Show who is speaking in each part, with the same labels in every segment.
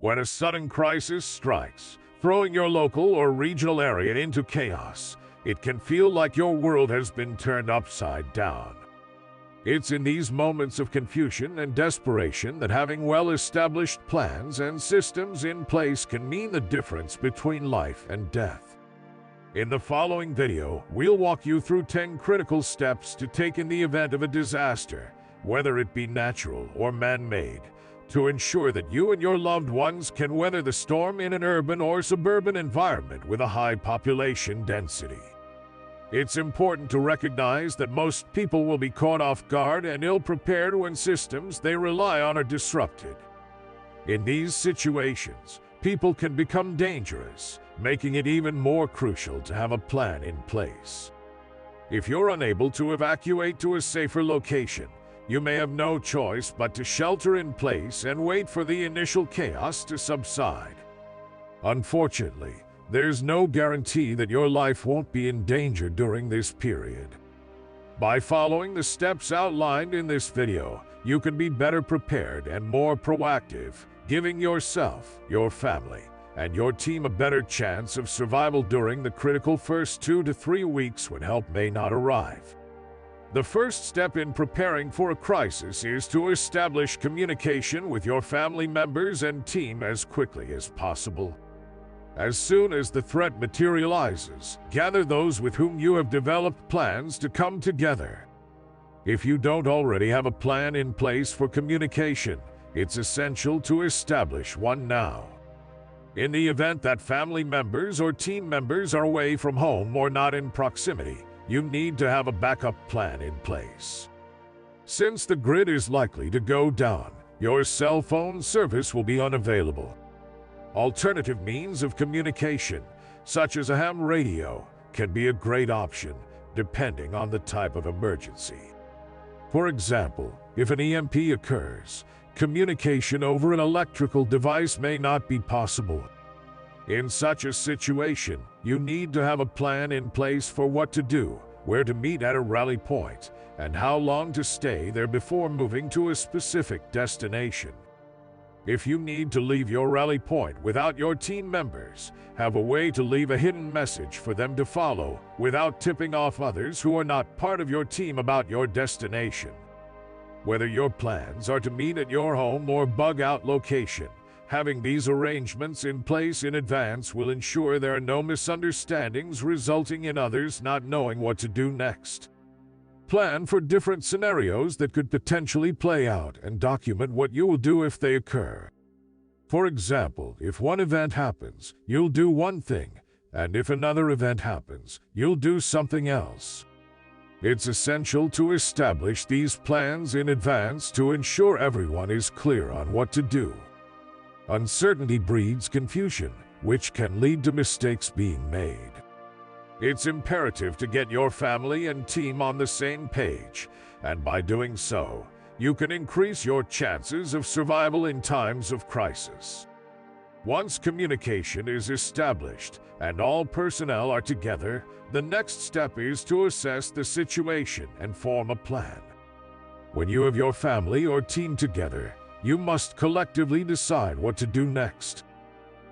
Speaker 1: When a sudden crisis strikes, throwing your local or regional area into chaos, it can feel like your world has been turned upside down. It's in these moments of confusion and desperation that having well-established plans and systems in place can mean the difference between life and death. In the following video, we'll walk you through 10 critical steps to take in the event of a disaster, whether it be natural or man-made, to ensure that you and your loved ones can weather the storm in an urban or suburban environment with a high population density. It's important to recognize that most people will be caught off guard and ill-prepared when systems they rely on are disrupted. In these situations, people can become dangerous, making it even more crucial to have a plan in place. If you're unable to evacuate to a safer location, you may have no choice but to shelter in place and wait for the initial chaos to subside. Unfortunately, there's no guarantee that your life won't be in danger during this period. By following the steps outlined in this video, you can be better prepared and more proactive, giving yourself, your family, and your team a better chance of survival during the critical first 2 to 3 weeks when help may not arrive. The first step in preparing for a crisis is to establish communication with your family members and team as quickly as possible. As soon as the threat materializes, gather those with whom you have developed plans to come together. If you don't already have a plan in place for communication, it's essential to establish one now. In the event that family members or team members are away from home or not in proximity, you need to have a backup plan in place. Since the grid is likely to go down, your cell phone service will be unavailable. Alternative means of communication, such as a ham radio, can be a great option, depending on the type of emergency. For example, if an EMP occurs, communication over an electrical device may not be possible. In such a situation, you need to have a plan in place for what to do, where to meet at a rally point, and how long to stay there before moving to a specific destination. If you need to leave your rally point without your team members, have a way to leave a hidden message for them to follow without tipping off others who are not part of your team about your destination. Whether your plans are to meet at your home or bug-out location, having these arrangements in place in advance will ensure there are no misunderstandings resulting in others not knowing what to do next. Plan for different scenarios that could potentially play out and document what you will do if they occur. For example, if one event happens, you'll do one thing, and if another event happens, you'll do something else. It's essential to establish these plans in advance to ensure everyone is clear on what to do. Uncertainty breeds confusion, which can lead to mistakes being made. It's imperative to get your family and team on the same page, and by doing so, you can increase your chances of survival in times of crisis. Once communication is established and all personnel are together, the next step is to assess the situation and form a plan. When you have your family or team together, you must collectively decide what to do next.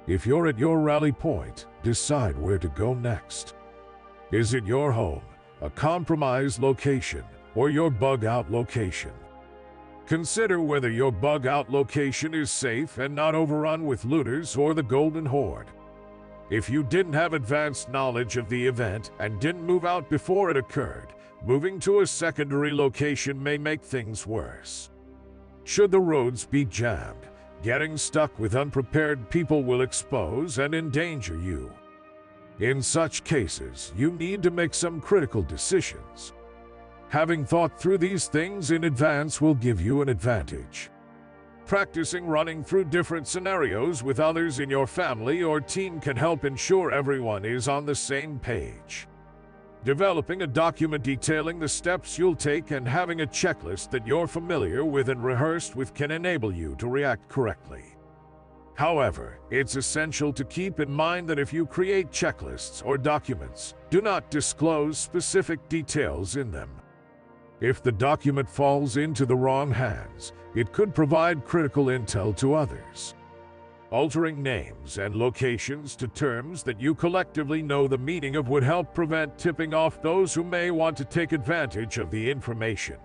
Speaker 1: If you're at your rally point, decide where to go next. Is it your home, a compromised location, or your bug-out location? Consider whether your bug-out location is safe and not overrun with looters or the Golden Horde. If you didn't have advanced knowledge of the event and didn't move out before it occurred, moving to a secondary location may make things worse. Should the roads be jammed, getting stuck with unprepared people will expose and endanger you. In such cases, you need to make some critical decisions. Having thought through these things in advance will give you an advantage. Practicing running through different scenarios with others in your family or team can help ensure everyone is on the same page. Developing a document detailing the steps you'll take and having a checklist that you're familiar with and rehearsed with can enable you to react correctly. However, it's essential to keep in mind that if you create checklists or documents, do not disclose specific details in them. If the document falls into the wrong hands, it could provide critical intel to others. Altering names and locations to terms that you collectively know the meaning of would help prevent tipping off those who may want to take advantage of the information.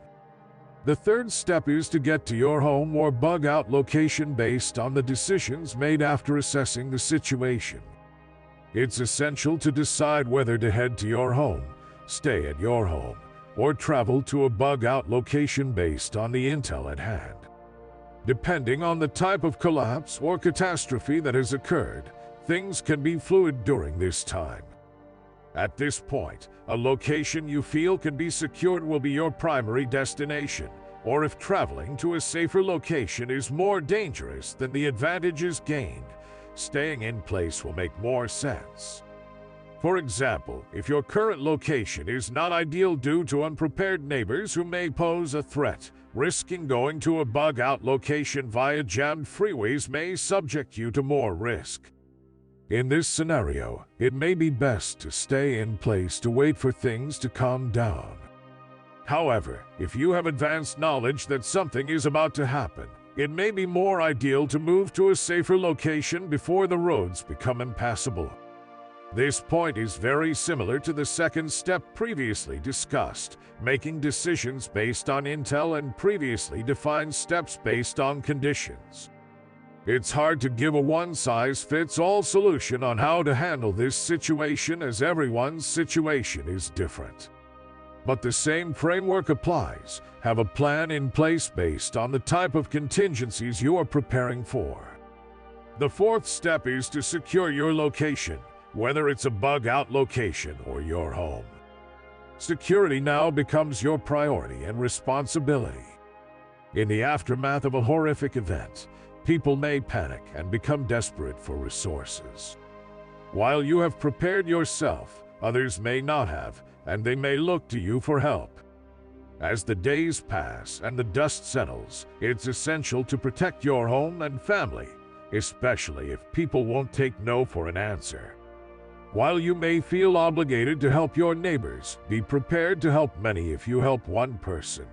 Speaker 1: The third step is to get to your home or bug out location based on the decisions made after assessing the situation. It's essential to decide whether to head to your home, stay at your home, or travel to a bug out location based on the intel at hand. Depending on the type of collapse or catastrophe that has occurred, things can be fluid during this time. At this point, a location you feel can be secured will be your primary destination, or if traveling to a safer location is more dangerous than the advantages gained, staying in place will make more sense. For example, if your current location is not ideal due to unprepared neighbors who may pose a threat, risking going to a bug-out location via jammed freeways may subject you to more risk. In this scenario, it may be best to stay in place to wait for things to calm down. However, if you have advanced knowledge that something is about to happen, it may be more ideal to move to a safer location before the roads become impassable. This point is very similar to the second step previously discussed, making decisions based on intel and previously defined steps based on conditions. It's hard to give a one-size-fits-all solution on how to handle this situation as everyone's situation is different. But the same framework applies. Have a plan in place based on the type of contingencies you are preparing for. The fourth step is to secure your location, whether it's a bug-out location or your home. Security now becomes your priority and responsibility. In the aftermath of a horrific event, people may panic and become desperate for resources. While you have prepared yourself, others may not have, and they may look to you for help. As the days pass and the dust settles, it's essential to protect your home and family, especially if people won't take no for an answer. While you may feel obligated to help your neighbors, be prepared to help many if you help one person.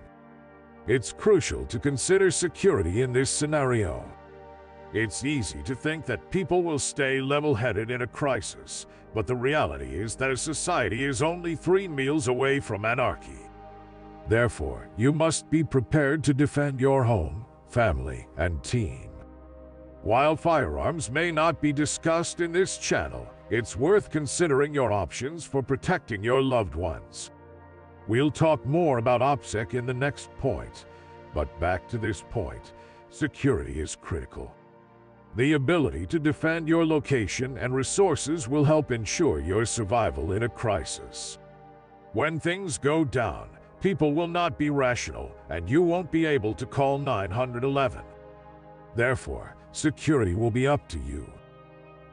Speaker 1: It's crucial to consider security in this scenario. It's easy to think that people will stay level-headed in a crisis, but the reality is that a society is only 3 meals away from anarchy. Therefore, you must be prepared to defend your home, family, and team. While firearms may not be discussed in this channel, it's worth considering your options for protecting your loved ones. We'll talk more about OPSEC in the next point, but back to this point, security is critical. The ability to defend your location and resources will help ensure your survival in a crisis. When things go down, people will not be rational, and you won't be able to call 911. Therefore, security will be up to you.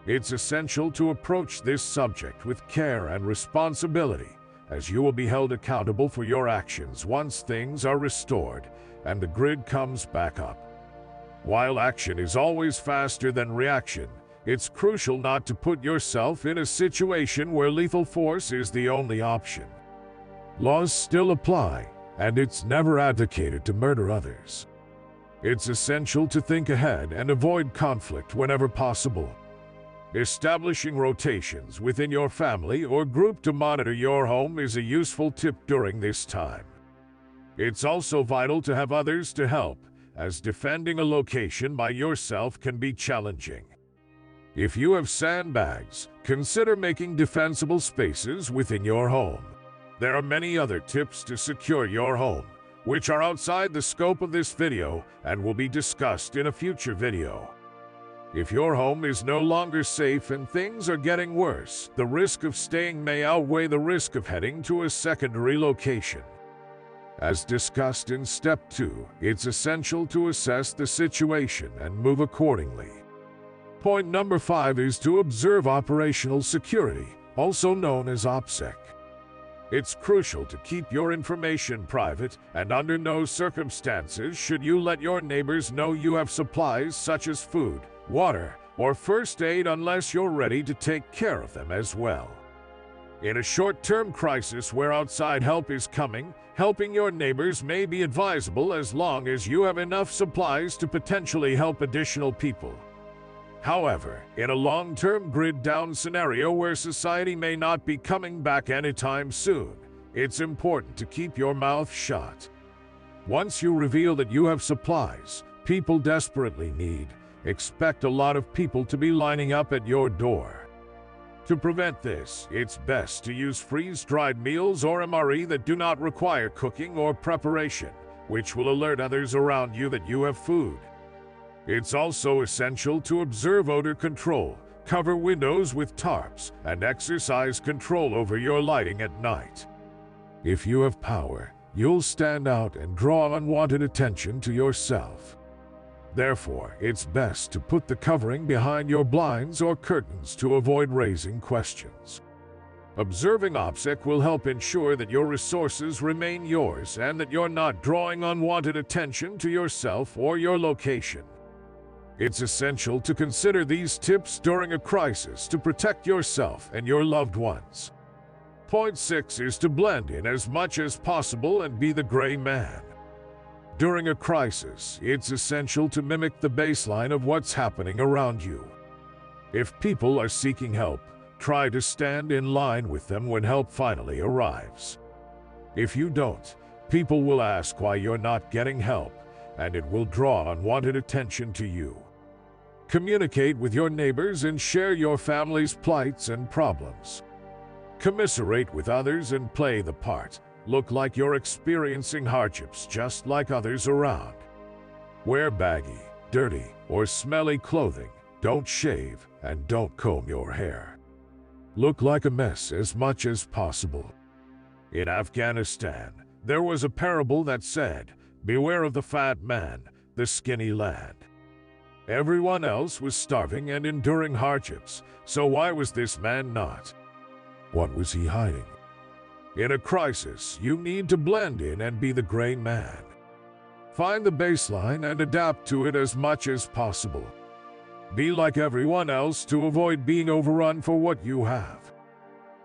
Speaker 1: It's essential to approach this subject with care and responsibility, as you will be held accountable for your actions once things are restored and the grid comes back up. While action is always faster than reaction, it's crucial not to put yourself in a situation where lethal force is the only option. Laws still apply, and it's never advocated to murder others. It's essential to think ahead and avoid conflict whenever possible. Establishing rotations within your family or group to monitor your home is a useful tip during this time. It's also vital to have others to help, as defending a location by yourself can be challenging. If you have sandbags, consider making defensible spaces within your home. There are many other tips to secure your home, which are outside the scope of this video and will be discussed in a future video. If your home is no longer safe and things are getting worse, the risk of staying may outweigh the risk of heading to a secondary location. As discussed in Step 2, it's essential to assess the situation and move accordingly. Point number 5 is to observe operational security, also known as OPSEC. It's crucial to keep your information private, and under no circumstances should you let your neighbors know you have supplies such as food, water, or first aid unless you're ready to take care of them as well. In a short-term crisis where outside help is coming, helping your neighbors may be advisable as long as you have enough supplies to potentially help additional people. However, in a long-term grid-down scenario where society may not be coming back anytime soon, it's important to keep your mouth shut. Once you reveal that you have supplies people desperately need, expect a lot of people to be lining up at your door. To prevent this, it's best to use freeze-dried meals or MRE that do not require cooking or preparation, which will alert others around you that you have food. It's also essential to observe odor control, cover windows with tarps, and exercise control over your lighting at night. If you have power, you'll stand out and draw unwanted attention to yourself. Therefore, it's best to put the covering behind your blinds or curtains to avoid raising questions. Observing OPSEC will help ensure that your resources remain yours and that you're not drawing unwanted attention to yourself or your location. It's essential to consider these tips during a crisis to protect yourself and your loved ones. Point 6 is to blend in as much as possible and be the gray man. During a crisis, it's essential to mimic the baseline of what's happening around you. If people are seeking help, try to stand in line with them when help finally arrives. If you don't, people will ask why you're not getting help, and it will draw unwanted attention to you. Communicate with your neighbors and share your family's plights and problems. Commiserate with others and play the part. Look like you're experiencing hardships just like others around. Wear baggy, dirty, or smelly clothing. Don't shave and don't comb your hair. Look like a mess as much as possible. In Afghanistan, there was a parable that said, "Beware of the fat man, the skinny lad." Everyone else was starving and enduring hardships, so why was this man not? What was he hiding? In a crisis, you need to blend in and be the gray man. Find the baseline and adapt to it as much as possible. Be like everyone else to avoid being overrun for what you have.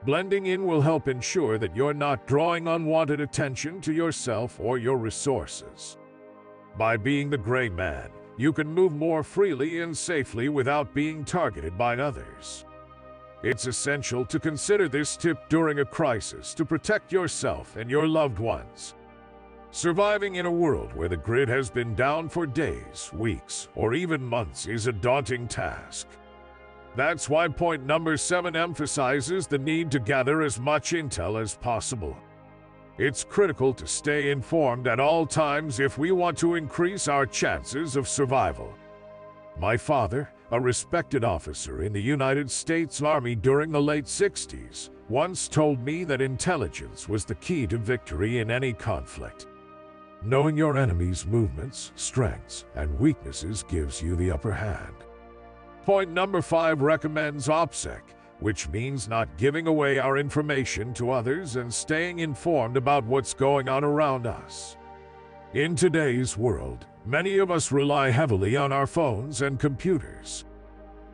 Speaker 1: Blending in will help ensure that you're not drawing unwanted attention to yourself or your resources. By being the gray man, you can move more freely and safely without being targeted by others. It's essential to consider this tip during a crisis to protect yourself and your loved ones. Surviving in a world where the grid has been down for days, weeks, or even months is a daunting task. That's why point number 7 emphasizes the need to gather as much intel as possible. It's critical to stay informed at all times if we want to increase our chances of survival. My father, a respected officer in the United States Army during the late 60s, once told me that intelligence was the key to victory in any conflict. Knowing your enemy's movements, strengths, and weaknesses gives you the upper hand. Point number 5 recommends OPSEC, which means not giving away our information to others and staying informed about what's going on around us. In today's world, many of us rely heavily on our phones and computers.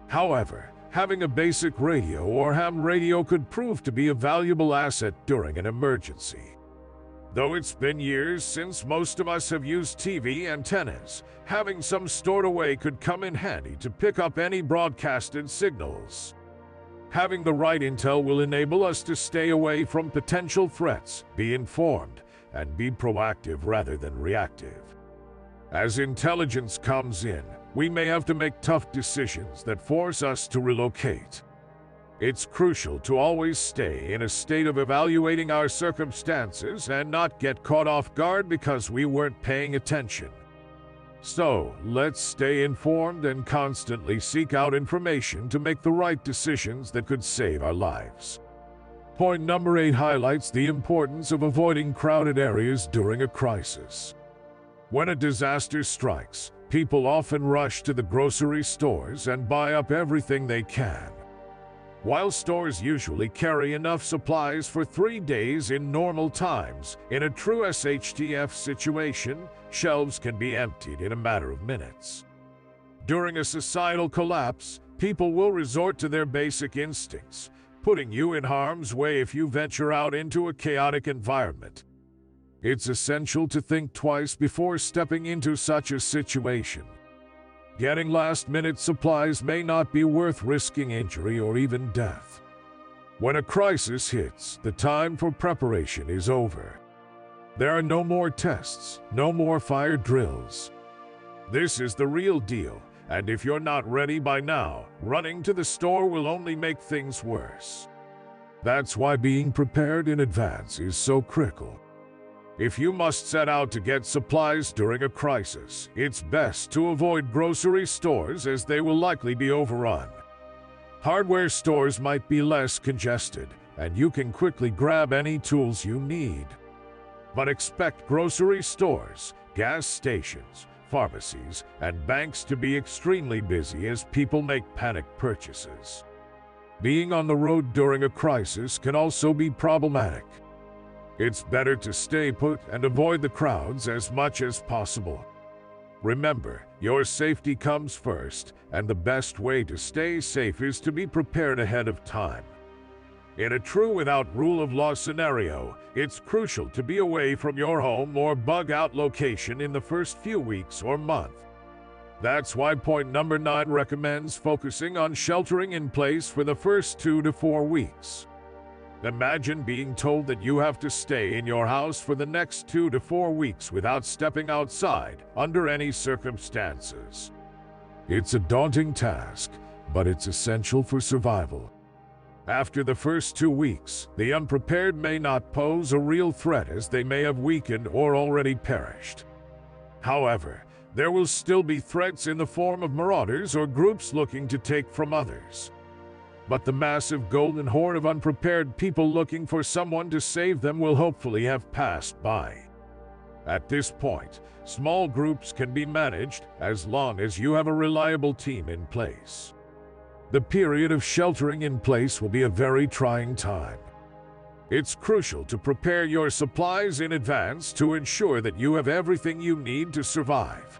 Speaker 1: However, having a basic radio or ham radio could prove to be a valuable asset during an emergency. Though it's been years since most of us have used TV antennas, having some stored away could come in handy to pick up any broadcasted signals. Having the right intel will enable us to stay away from potential threats, be informed, and be proactive rather than reactive. As intelligence comes in, we may have to make tough decisions that force us to relocate. It's crucial to always stay in a state of evaluating our circumstances and not get caught off guard because we weren't paying attention. So, let's stay informed and constantly seek out information to make the right decisions that could save our lives. Point number 8 highlights the importance of avoiding crowded areas during a crisis. When a disaster strikes, people often rush to the grocery stores and buy up everything they can. While stores usually carry enough supplies for 3 days in normal times, in a true SHTF situation, shelves can be emptied in a matter of minutes. During a societal collapse, people will resort to their basic instincts, putting you in harm's way if you venture out into a chaotic environment. It's essential to think twice before stepping into such a situation. Getting last-minute supplies may not be worth risking injury or even death. When a crisis hits, the time for preparation is over. There are no more tests, no more fire drills. This is the real deal, and if you're not ready by now, running to the store will only make things worse. That's why being prepared in advance is so critical. If you must set out to get supplies during a crisis, it's best to avoid grocery stores as they will likely be overrun. Hardware stores might be less congested, and you can quickly grab any tools you need. But expect grocery stores, gas stations, pharmacies, and banks to be extremely busy as people make panic purchases. Being on the road during a crisis can also be problematic. It's better to stay put and avoid the crowds as much as possible. Remember, your safety comes first, and the best way to stay safe is to be prepared ahead of time. In a true without rule of law scenario, it's crucial to be away from your home or bug-out location in the first few weeks or month. That's why point number 9 recommends focusing on sheltering in place for the first 2 to 4 weeks. Imagine being told that you have to stay in your house for the next 2 to 4 weeks without stepping outside under any circumstances. It's a daunting task, but it's essential for survival. After the first 2 weeks, the unprepared may not pose a real threat as they may have weakened or already perished. However, there will still be threats in the form of marauders or groups looking to take from others. But the massive golden horde of unprepared people looking for someone to save them will hopefully have passed by. At this point, small groups can be managed as long as you have a reliable team in place. The period of sheltering in place will be a very trying time. It's crucial to prepare your supplies in advance to ensure that you have everything you need to survive.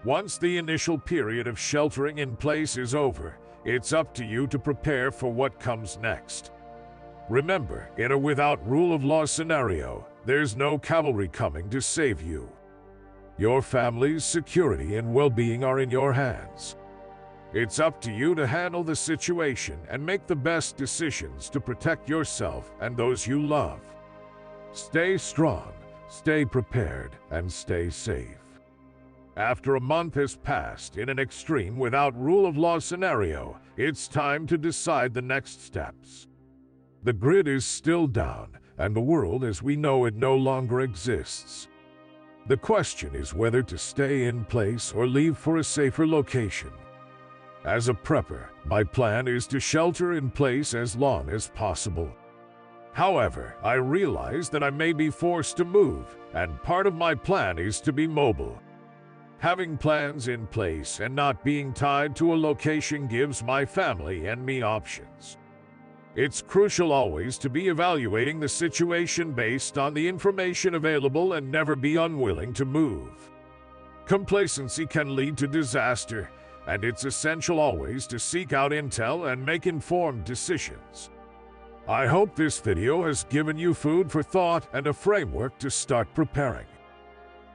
Speaker 1: Once the initial period of sheltering in place is over, it's up to you to prepare for what comes next. Remember, in a without rule of law scenario, there's no cavalry coming to save you. Your family's security and well-being are in your hands. It's up to you to handle the situation and make the best decisions to protect yourself and those you love. Stay strong, stay prepared, and stay safe. After a month has passed in an extreme without rule of law scenario, it's time to decide the next steps. The grid is still down, and the world as we know it no longer exists. The question is whether to stay in place or leave for a safer location. As a prepper, my plan is to shelter in place as long as possible. However, I realize that I may be forced to move, and part of my plan is to be mobile. Having plans in place and not being tied to a location gives my family and me options. It's crucial always to be evaluating the situation based on the information available and never be unwilling to move. Complacency can lead to disaster, and it's essential always to seek out intel and make informed decisions. I hope this video has given you food for thought and a framework to start preparing.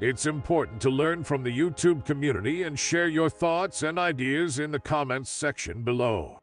Speaker 1: It's important to learn from the YouTube community and share your thoughts and ideas in the comments section below.